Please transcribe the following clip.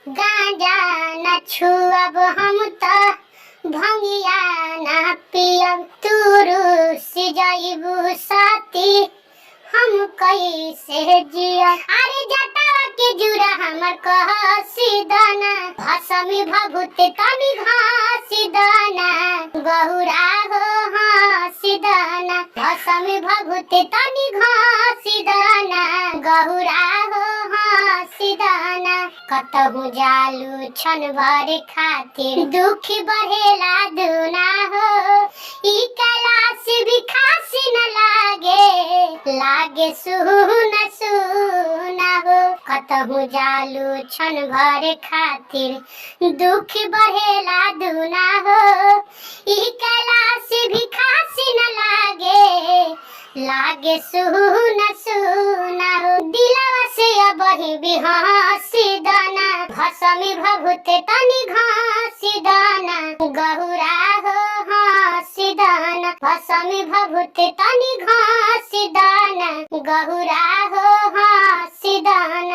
गांजा न छुअब हम त भंगिया न पियब तू रुस जाइबू साथी हम कैसे जिया। अरे जटावा के जुरा हमर कहसी दाना भसमी भभूति तनी घासी दाना गहुरा हो हासी दाना भसमी भभूति तनी घासी दाना गहुरा हो हासी दाना। कतहु जालू छन भर खातिर दुखी बढ़ेला दुना हो ई कैलाश भी खासी न लागे सुन सुना हो। कतहु जालू छन भर खातिर दुख बढ़ेला दुना हो ई कैलाश भी खासी न लागे सुन सुना हो। दिलवा से अब भी हंसी दाना भसमी भभूति तनी घासी दाना गहुरा हो हासी दाना भसमी भभूति तनी घासी दाना गहुरा